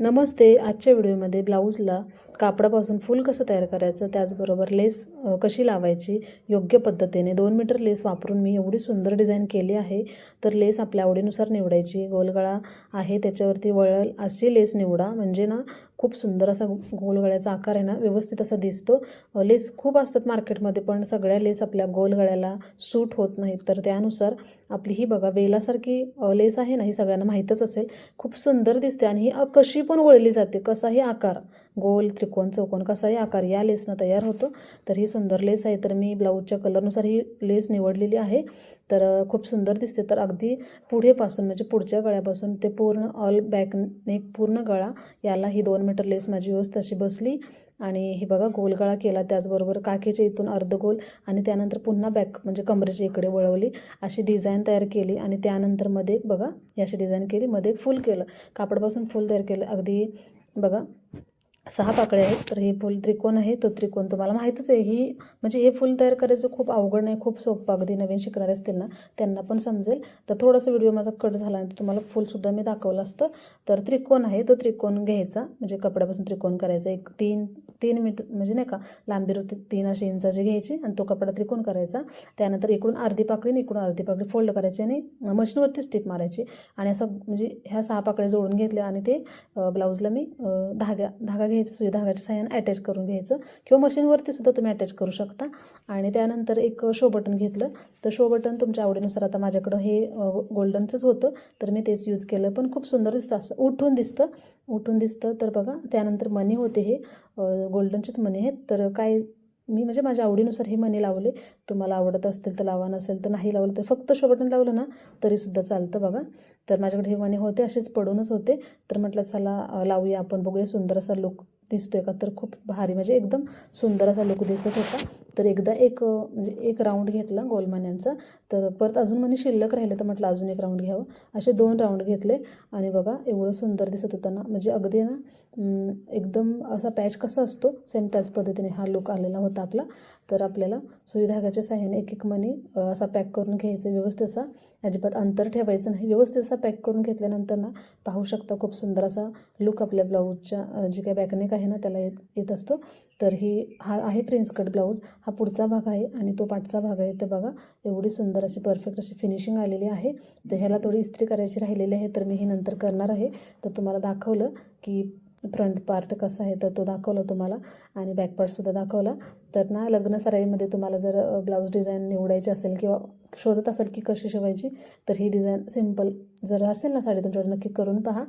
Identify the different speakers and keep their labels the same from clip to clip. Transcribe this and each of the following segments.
Speaker 1: नमस्ते. आजच्या व्हिडिओमध्ये ब्लाऊजला कापडापासून फूल कसं तयार करायचं, त्याचबरोबर लेस कशी लावायची योग्य पद्धतीने 2 मीटर लेस वापरून मी एवढी सुंदर डिझाईन केली आहे. तर लेस आपल्या आवडीनुसार निवडायची. गोलगळा आहे त्याच्यावरती वळल अशी लेस निवडा, म्हणजे ना खूप सुंदर असा गोलगळ्याचा आकार आहे ना व्यवस्थित असा दिसतो. लेस खूप असतात मार्केटमध्ये, पण सगळ्या लेस आपल्या गोलगळ्याला सूट होत नाहीत. तर त्यानुसार आपली ही बघा वेलासारखी लेस आहे ना, ही सगळ्यांना माहीतच असेल. खूप सुंदर दिसते आणि ही कशी पण वळली जाते. कसाही आकार, गोल, त्रिकोण, चौकोन कसाही आकार या लेसनं तयार होतो. तर ही सुंदर लेस आहे. तर मी ब्लाऊजच्या कलरनुसार ही लेस निवडलेली आहे. तर खूप सुंदर दिसते. तर अगदी पुढेपासून म्हणजे पुढच्या गळ्यापासून ते पूर्ण ऑल बॅक नेक पूर्ण गळा याला ही 2 मीटर लेस माझी व्यवस्थित अशी बसली. आणि ही बघा गोलगळा केला, त्याचबरोबर काखेच्या इथून अर्धगोल आणि त्यानंतर पुन्हा बॅक म्हणजे कमरेच्या इकडे वळवली, अशी डिझाईन तयार केली. आणि त्यानंतर मध्ये बघा अशी डिझाईन केली, मध्ये फुल केलं, कापडापासून फुल तयार केलं. अगदी बघा 6 पाकळ्या आहेत. तर हे फुल त्रिकोण आहे, तो त्रिकोण तुम्हाला माहीतच आहे. ही म्हणजे हे फुल तयार करायचं खूप अवघड नाही, खूप सोपं. अगदी नवीन शिकणारे असतील ना त्यांना पण समजेल. तर थोडासा व्हिडिओ माझा कट झाला आणि तुम्हाला फुलसुद्धा मी दाखवलं असतं. तर त्रिकोण आहे, तो त्रिकोण घ्यायचा, म्हणजे कपड्यापासून त्रिकोण करायचा. एक 3 मीटर म्हणजे नाही का लांबी होती 3 अशी इंचाची घ्यायची आणि तो कपडा त्रिकोण करायचा. त्यानंतर इकडून अर्धी पाकळी आणि इकडून अर्धी पाकळी फोल्ड करायची आणि मशीनवरती स्टिप मारायची. आणि असं म्हणजे ह्या 6 पाकळ्या जोडून घेतल्या आणि ते ब्लाऊजला मी धागा घ्यायचा, सुई धागाच्या साहाय्याने अटॅच करून घ्यायचं, किंवा मशीनवरती सुद्धा तुम्ही अटॅच करू शकता. आणि त्यानंतर एक शो बटन घेतलं. तर शो बटन तुमच्या आवडीनुसार, आता माझ्याकडं हे गोल्डनचंच होतं तर मी तेच यूज केलं, पण खूप सुंदर दिसतं, असं उठून दिसतं. तर बघा त्यानंतर मणी होते, हे गोल्डनचेच मणी आहेत. तर काय मी म्हणजे माझ्या आवडीनुसार हे मणी लावले. तुम्हाला आवडत असतील तर लावा, नसेल तर नाही लावलं तर फक्त शो बटन लावलं ना तरीसुद्धा चालतं. बघा तर माझ्याकडे हे मणी होते, असेच पडूनच होते. तर म्हटलं चला लावूया आपण, बघूया सुंदर असा लुक दिसतोय का. तर खूप भारी म्हणजे एकदम सुंदर असा लुक दिसत होता. तर एकदा म्हणजे एक राऊंड घेतला गोलमण्यांचा. तर परत अजून मणी शिल्लक राहिले, तर म्हटलं अजून एक राऊंड घ्यावं, असे 2 राऊंड घेतले. आणि बघा एवढं सुंदर दिसत होतं ना, म्हणजे अगदी ना एकदम असा पॅच कसा असतो सेम त्याच पद्धतीने हा लुक आलेला होता आपला. तर आपल्याला सुई धाग्याच्या साहाय्याने एक एक मणी असा पॅक करून घ्यायचं व्यवस्थित, असा अजिबात अंतर ठेवायचं नाही. व्यवस्थित असा पॅक करून घेतल्यानंतर ना पाहू शकता खूप सुंदर असा लुक आपल्या ब्लाऊजच्या जी काही बॅकनेक आहे ना त्याला येत असतो. तर हा आहे प्रिन्स कट ब्लाऊज, हा पुढचा भाग आहे आणि तो पाठचा भाग आहे. तर बघा एवढी सुंदर अशी परफेक्ट अशी फिनिशिंग आलेली आहे. तर ह्याला थोडी इस्त्री करायची राहिलेली आहे, तर मी ही नंतर करणार आहे. तर तुम्हाला दाखवलं की फ्रंट पार्ट कसा आहे, तर तो दाखवला तुम्हाला, आणि बॅक पार्टसुद्धा दाखवला. तर ना लग्न सराईमध्ये तुम्हाला जर ब्लाऊज डिझाईन निवडायची असेल किंवा शोधत असेल की कशी शिवायची, तर ही डिझाईन सिम्पल जर असेल ना साडी तुमच्याकडे, नक्की करून पहा.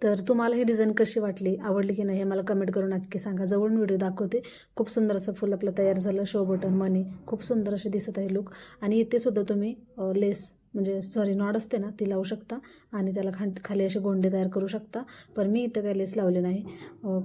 Speaker 1: तर तुम्हाला ही डिझाईन कशी वाटली, आवडली की नाही हे मला कमेंट करून नक्की सांगा. जवळून व्हिडिओ दाखवते. खूप सुंदर असं फुल आपलं तयार झालं, शो बटन मनी खूप सुंदर असे दिसत आहे लुक. आणि इथे सुद्धा तुम्ही लेस म्हणजे नॉड असते ना ती लावू शकता आणि त्याला खाली असे गोंडे तयार करू शकता. पण मी इथं काही लेस लावले नाही,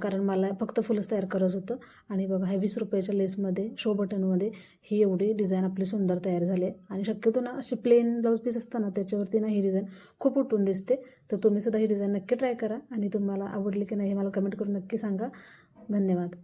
Speaker 1: कारण मला फक्त फुलच तयार करायचं होतं. आणि बघा हे 20 रुपयाच्या लेसमध्ये शो बटनमध्ये ही एवढी डिझाईन आपली सुंदर तयार झाली. आणि शक्यतो ना अशी प्लेन ब्लाऊज पीस असतं ना त्याच्यावरती ना ही डिझाईन खूप उठून दिसते. तर तुम्ही सुद्धा ही डिझाईन नक्की ट्राय करा आणि तुम्हाला आवडली की नाही हे मला कमेंट करून नक्की सांगा. धन्यवाद.